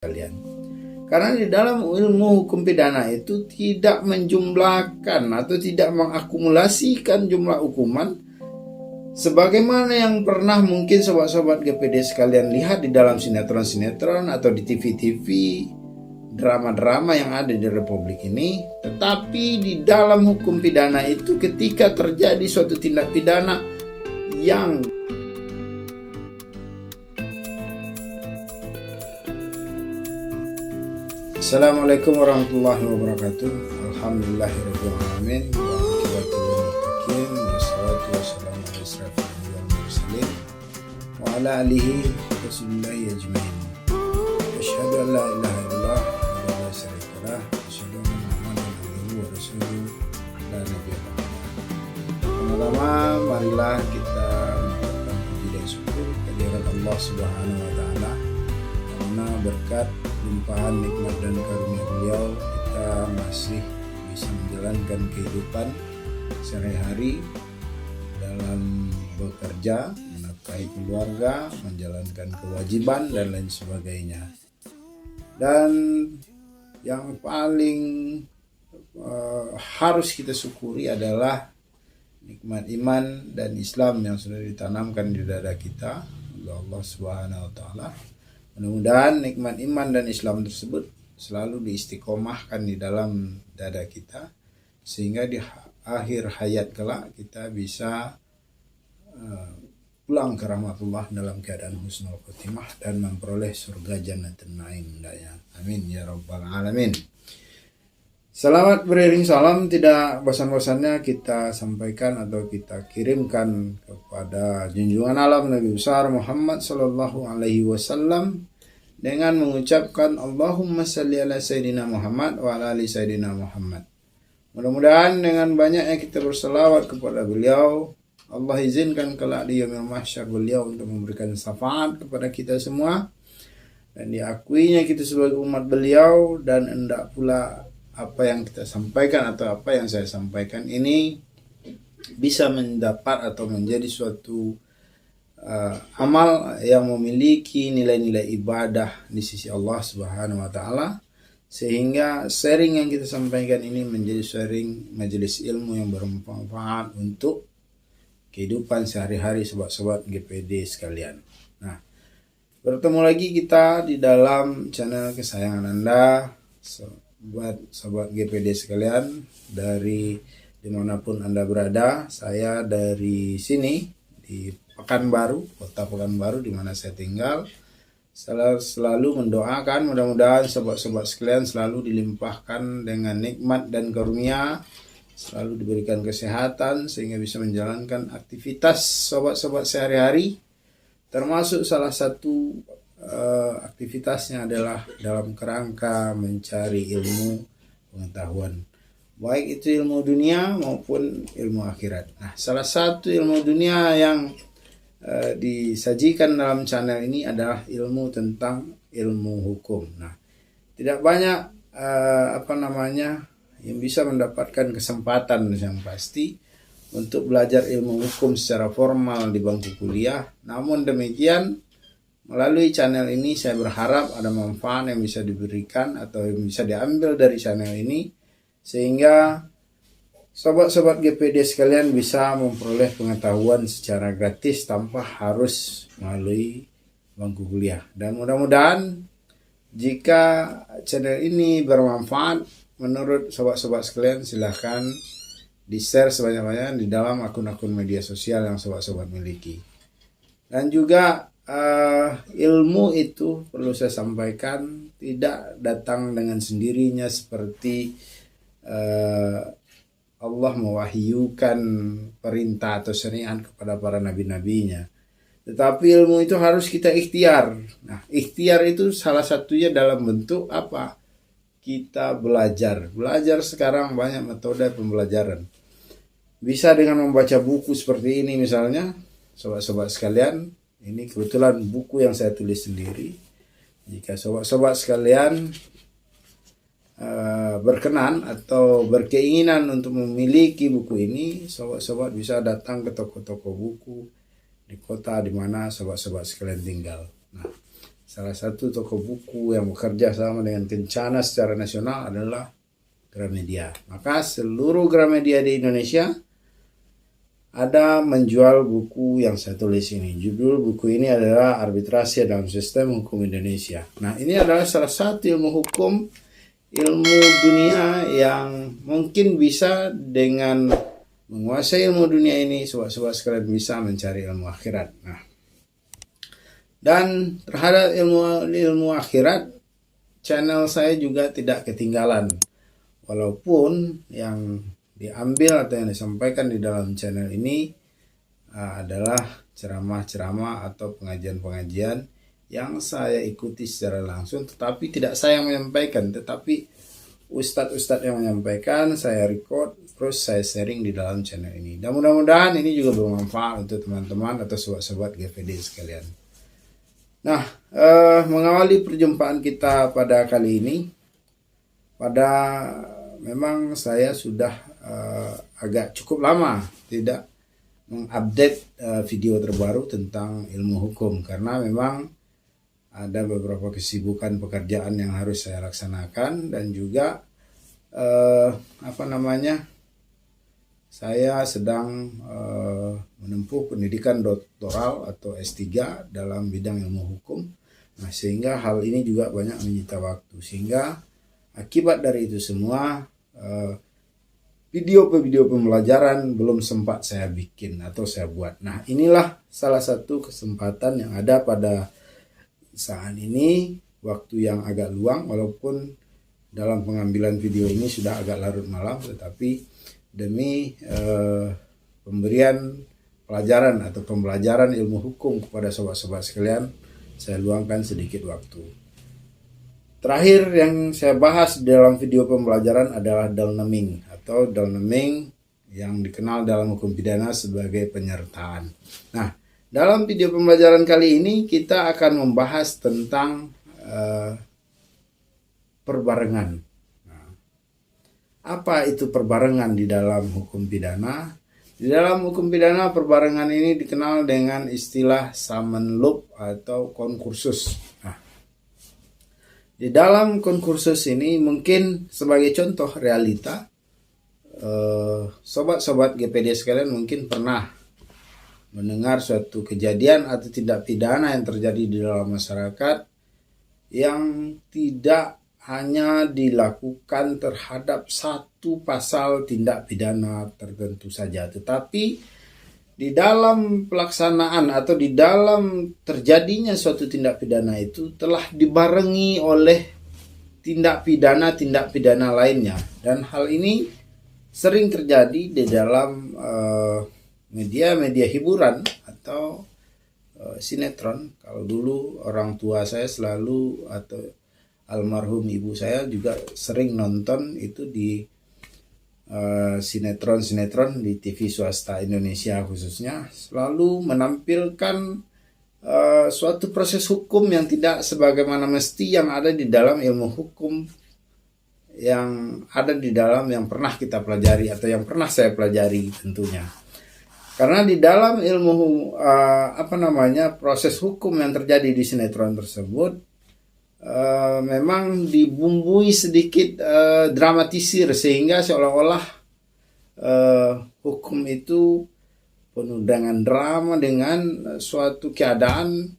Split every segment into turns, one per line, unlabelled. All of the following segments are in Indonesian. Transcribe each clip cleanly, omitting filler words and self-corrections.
kalian. Karena di dalam ilmu hukum pidana itu tidak menjumlahkan atau tidak mengakumulasikan jumlah hukuman sebagaimana yang pernah mungkin sobat-sobat GPD sekalian lihat di dalam sinetron-sinetron atau di TV-TV, drama-drama yang ada di Republik ini. Tetapi di dalam hukum pidana itu ketika terjadi suatu tindak pidana yang Assalamualaikum warahmatullahi wabarakatuh. Alhamdulillahirabbil alamin. Wassalatu wassalamu ala asyrafil anbiya'i wal mursalin wa ala alihi washabihi ajmain. Asyhadu an la ilaha illallah wa la syarika lah, asyhadu anna Muhammadan abduhu wa rasuluhu la nabiyya ba'dahu. Pertama, marilah kita mengucapkan puji dan syukur kehadirat Allah Subhanahu wa taala karena berkat limpahan nikmat dan karunia beliau kita masih bisa menjalankan kehidupan sehari-hari dalam bekerja, menafkahi keluarga, menjalankan kewajiban dan lain sebagainya. Dan yang paling harus kita syukuri adalah nikmat iman dan Islam yang sudah ditanamkan di dada kita oleh Allah Subhanahu wa taala. Mudah-mudahan nikmat iman dan Islam tersebut selalu diistiqomahkan di dalam dada kita sehingga di akhir hayat kelak kita bisa pulang ke rahmatullah dalam keadaan husnul khotimah dan memperoleh surga jannatul naim. Amin ya rabbal alamin. Selamat beriring salam tidak bosan-bosannya kita sampaikan atau kita kirimkan kepada junjungan alam Nabi besar Muhammad sallallahu alaihi wasallam dengan mengucapkan Allahumma salli ala Sayyidina Muhammad wa ala ali Sayyidina Muhammad. Mudah-mudahan dengan banyaknya kita berselawat kepada beliau, Allah izinkan kelak di yaumil mahsyar beliau untuk memberikan syafaat kepada kita semua dan diakuinya kita sebagai umat beliau, dan hendak pula apa yang kita sampaikan atau apa yang saya sampaikan ini bisa mendapat atau menjadi suatu amal yang memiliki nilai-nilai ibadah di sisi Allah Subhanahu wa taala, sehingga sharing yang kita sampaikan ini menjadi sharing majelis ilmu yang bermanfaat untuk kehidupan sehari-hari sobat-sobat GPD sekalian. Nah, bertemu lagi kita di dalam channel kesayangan Anda, sobat GPD sekalian, dari dimanapun Anda berada. Saya dari sini di Pekanbaru, kota Pekanbaru di mana saya tinggal, selalu mendoakan mudah-mudahan sobat-sobat sekalian selalu dilimpahkan dengan nikmat dan karunia, selalu diberikan kesehatan sehingga bisa menjalankan aktivitas sobat-sobat sehari-hari, termasuk salah satu aktivitasnya adalah dalam kerangka mencari ilmu pengetahuan, baik itu ilmu dunia maupun ilmu akhirat. Nah, salah satu ilmu dunia yang disajikan dalam channel ini adalah ilmu tentang ilmu hukum. Nah, tidak banyak yang bisa mendapatkan kesempatan yang pasti untuk belajar ilmu hukum secara formal di bangku kuliah. Namun demikian, melalui channel ini saya berharap ada manfaat yang bisa diberikan atau yang bisa diambil dari channel ini, sehingga sobat-sobat GPD sekalian bisa memperoleh pengetahuan secara gratis tanpa harus melalui bangku kuliah. Dan mudah-mudahan jika channel ini bermanfaat menurut sobat-sobat sekalian, silahkan di-share sebanyak-banyaknya di dalam akun-akun media sosial yang sobat-sobat miliki. Dan juga ilmu itu perlu saya sampaikan tidak datang dengan sendirinya seperti Allah mewahyukan perintah atau syariat kepada para nabi-nabinya. Tetapi ilmu itu harus kita ikhtiar. Nah, ikhtiar itu salah satunya dalam bentuk apa? Kita belajar. Belajar sekarang banyak metode pembelajaran. Bisa dengan membaca buku seperti ini misalnya, sobat-sobat sekalian. Ini kebetulan buku yang saya tulis sendiri. Jika sobat-sobat sekalian berkenan atau berkeinginan untuk memiliki buku ini, sobat-sobat bisa datang ke toko-toko buku di kota di mana sobat-sobat sekalian tinggal. Nah, salah satu toko buku yang bekerja sama dengan Kencana secara nasional adalah Gramedia. Maka seluruh Gramedia di Indonesia ada menjual buku yang saya tulis ini. Judul buku ini adalah Arbitrase dalam Sistem Hukum Indonesia. Nah, ini adalah salah satu ilmu hukum, ilmu dunia yang mungkin bisa dengan menguasai ilmu dunia ini, sobat-sobat sekalian bisa mencari ilmu akhirat. Nah, dan terhadap ilmu akhirat, channel saya juga tidak ketinggalan. Walaupun yang diambil atau yang disampaikan di dalam channel ini adalah ceramah-ceramah atau pengajian-pengajian yang saya ikuti secara langsung, tetapi tidak saya yang menyampaikan, tetapi ustadz-ustadz yang menyampaikan, saya record, terus saya sharing di dalam channel ini. Dan mudah-mudahan ini juga bermanfaat untuk teman-teman atau sobat-sobat GVD sekalian. Nah, mengawali perjumpaan kita pada kali ini, memang saya sudah agak cukup lama tidak mengupdate video terbaru tentang ilmu hukum, karena memang ada beberapa kesibukan pekerjaan yang harus saya laksanakan, dan juga saya sedang menempuh pendidikan doktoral atau S3 dalam bidang ilmu hukum. Nah, sehingga hal ini juga banyak menyita waktu, sehingga akibat dari itu semua video-video pembelajaran belum sempat saya bikin atau saya buat. Nah, inilah salah satu kesempatan yang ada pada saat ini, waktu yang agak luang, walaupun dalam pengambilan video ini sudah agak larut malam, tetapi demi pemberian pelajaran atau pembelajaran ilmu hukum kepada sobat-sobat sekalian, saya luangkan sedikit waktu. Terakhir yang saya bahas dalam video pembelajaran adalah dalneming atau dalneming yang dikenal dalam hukum pidana sebagai penyertaan. Nah, dalam video pembelajaran kali ini kita akan membahas tentang perbarengan. Apa itu perbarengan di dalam hukum pidana? Di dalam hukum pidana, perbarengan ini dikenal dengan istilah summon loop atau konkursus. Nah, di dalam konkursus ini mungkin sebagai contoh realita, sobat-sobat GPD sekalian mungkin pernah mendengar suatu kejadian atau tindak pidana yang terjadi di dalam masyarakat yang tidak hanya dilakukan terhadap satu pasal tindak pidana tertentu saja, tetapi di dalam pelaksanaan atau di dalam terjadinya suatu tindak pidana itu telah dibarengi oleh tindak pidana lainnya. Dan hal ini sering terjadi di dalam media-media hiburan atau sinetron. Kalau dulu orang tua saya selalu, atau almarhum ibu saya juga sering nonton itu di sinetron-sinetron di TV swasta Indonesia khususnya, selalu menampilkan suatu proses hukum yang tidak sebagaimana mesti yang ada di dalam ilmu hukum, yang ada di dalam yang pernah kita pelajari atau yang pernah saya pelajari tentunya. Karena di dalam ilmu proses hukum yang terjadi di sinetron tersebut memang dibumbui sedikit dramatisir, sehingga seolah-olah hukum itu penuh dengan drama, dengan suatu keadaan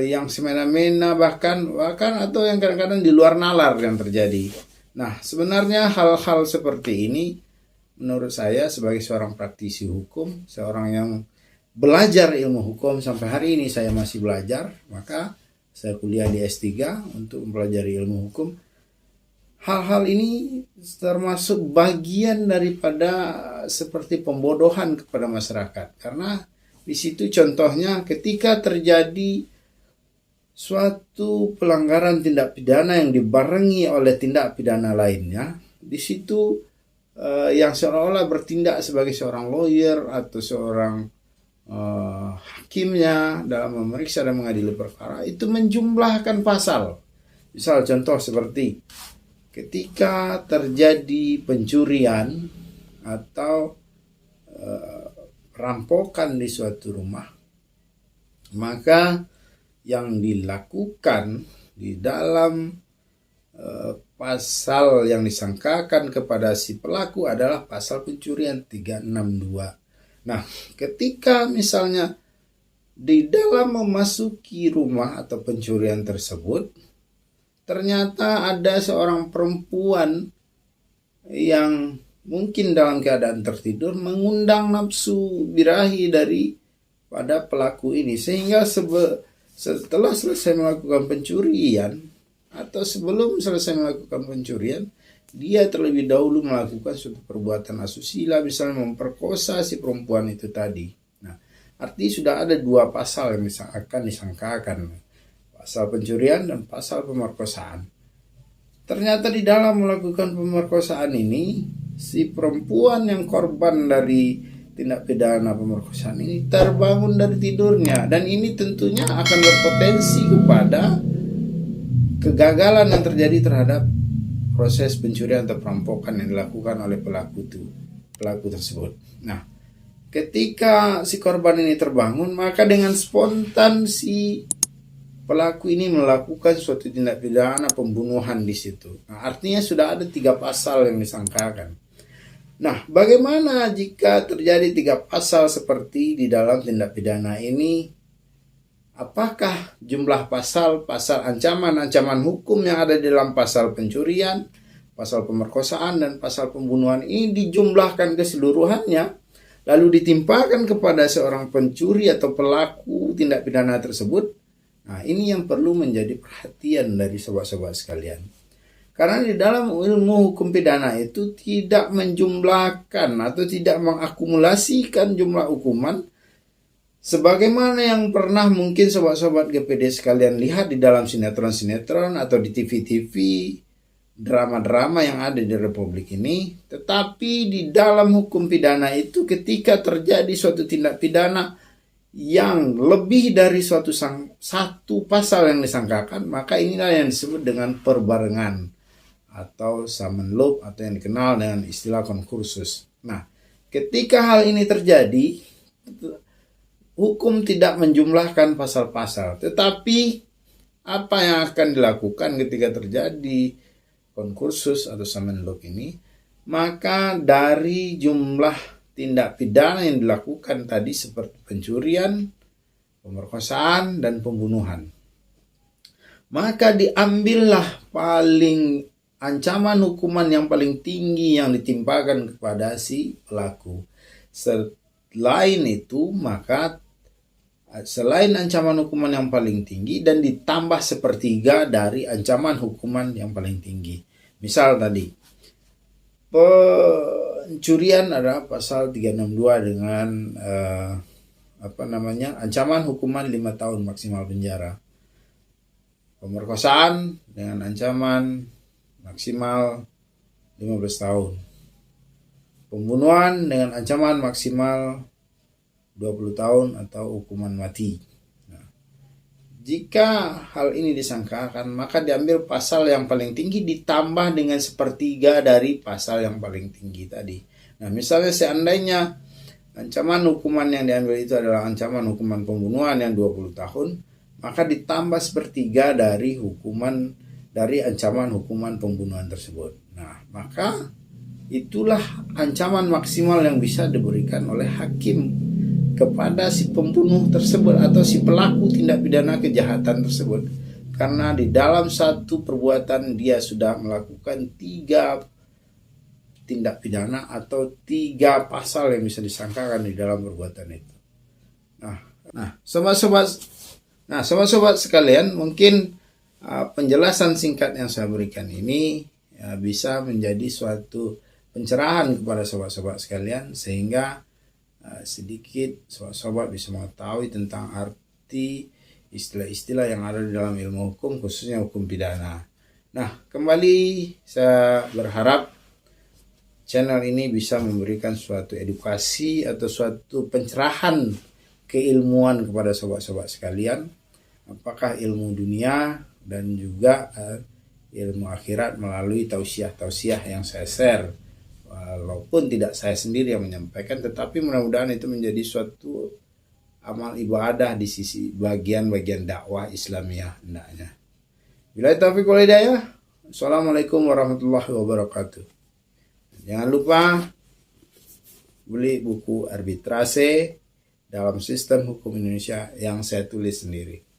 yang semena-mena bahkan atau yang kadang-kadang di luar nalar yang terjadi. Nah, sebenarnya hal-hal seperti ini menurut saya sebagai seorang praktisi hukum, seorang yang belajar ilmu hukum, sampai hari ini saya masih belajar, maka saya kuliah di S3 untuk mempelajari ilmu hukum. Hal-hal ini termasuk bagian daripada seperti pembodohan kepada masyarakat. Karena di situ contohnya ketika terjadi suatu pelanggaran tindak pidana yang dibarengi oleh tindak pidana lainnya, di situ yang seolah-olah bertindak sebagai seorang lawyer atau seorang hakimnya dalam memeriksa dan mengadili perkara itu menjumlahkan pasal. Misal contoh seperti ketika terjadi pencurian atau perampokan di suatu rumah, maka yang dilakukan di dalam pasal yang disangkakan kepada si pelaku adalah pasal pencurian 362. Nah, ketika misalnya di dalam memasuki rumah atau pencurian tersebut, ternyata ada seorang perempuan yang mungkin dalam keadaan tertidur mengundang nafsu birahi dari pada pelaku ini, sehingga setelah selesai melakukan pencurian atau sebelum selesai melakukan pencurian, dia terlebih dahulu melakukan suatu perbuatan asusila, misalnya memperkosa si perempuan itu tadi. Nah, artinya sudah ada dua pasal yang akan disangkakan, pasal pencurian dan pasal pemerkosaan. Ternyata di dalam melakukan pemerkosaan ini, si perempuan yang korban dari tindak pidana pemerkosaan ini terbangun dari tidurnya, dan ini tentunya akan berpotensi kepada kegagalan yang terjadi terhadap proses pencurian atau perampokan yang dilakukan oleh pelaku tersebut. Nah, ketika si korban ini terbangun, maka dengan spontan si pelaku ini melakukan suatu tindak pidana pembunuhan di situ. Nah, artinya sudah ada 3 pasal yang disangkakan. Nah, bagaimana jika terjadi 3 pasal seperti di dalam tindak pidana ini? Apakah jumlah pasal ancaman hukum yang ada di dalam pasal pencurian, pasal pemerkosaan, dan pasal pembunuhan ini dijumlahkan keseluruhannya, lalu ditimpakan kepada seorang pencuri atau pelaku tindak pidana tersebut? Nah, ini yang perlu menjadi perhatian dari sobat-sobat sekalian. Karena di dalam ilmu hukum pidana itu tidak menjumlahkan atau tidak mengakumulasikan jumlah hukuman sebagaimana yang pernah mungkin sobat-sobat GPD sekalian lihat di dalam sinetron-sinetron atau di TV-TV, drama-drama yang ada di Republik ini. Tetapi di dalam hukum pidana itu, ketika terjadi suatu tindak pidana yang lebih dari satu pasal yang disangkakan, maka inilah yang disebut dengan perbarengan atau summon loop, atau yang dikenal dengan istilah konkursus. Nah, ketika hal ini terjadi, hukum tidak menjumlahkan pasal-pasal, tetapi apa yang akan dilakukan ketika terjadi konkursus atau summon loop ini? Maka dari jumlah tindak pidana yang dilakukan tadi seperti pencurian, pemerkosaan, dan pembunuhan, maka diambillah ancaman hukuman yang paling tinggi yang ditimpakan kepada si pelaku. Selain itu, maka selain ancaman hukuman yang paling tinggi dan ditambah sepertiga dari ancaman hukuman yang paling tinggi. Misal tadi, pencurian adalah pasal 362 dengan ancaman hukuman 5 tahun maksimal penjara. Pemerkosaan dengan ancaman maksimal 15 tahun. Pembunuhan dengan ancaman maksimal 20 tahun atau hukuman mati. Nah, jika hal ini disangkakan, maka diambil pasal yang paling tinggi ditambah dengan sepertiga dari pasal yang paling tinggi tadi. Nah, misalnya seandainya ancaman hukuman yang diambil itu adalah ancaman hukuman pembunuhan yang 20 tahun, maka ditambah sepertiga dari ancaman hukuman pembunuhan tersebut. Nah, maka itulah ancaman maksimal yang bisa diberikan oleh hakim kepada si pembunuh tersebut atau si pelaku tindak pidana kejahatan tersebut. Karena di dalam satu perbuatan dia sudah melakukan 3 tindak pidana atau 3 pasal yang bisa disangkakan di dalam perbuatan itu. Nah, sobat-sobat sekalian, mungkin penjelasan singkat yang saya berikan ini bisa menjadi suatu pencerahan kepada sobat-sobat sekalian, sehingga sedikit sobat-sobat bisa mengetahui tentang arti istilah-istilah yang ada di dalam ilmu hukum, khususnya hukum pidana. Nah, kembali saya berharap channel ini bisa memberikan suatu edukasi atau suatu pencerahan keilmuan kepada sobat-sobat sekalian, apakah ilmu dunia dan juga ilmu akhirat melalui tausiah-tausiah yang saya share. Walaupun tidak saya sendiri yang menyampaikan, tetapi mudah-mudahan itu menjadi suatu amal ibadah di sisi bagian-bagian dakwah Islamiyah hendaknya. Bila taufiq wal hidayah. Assalamualaikum warahmatullahi wabarakatuh. Jangan lupa beli buku Arbitrase dalam Sistem Hukum Indonesia yang saya tulis sendiri.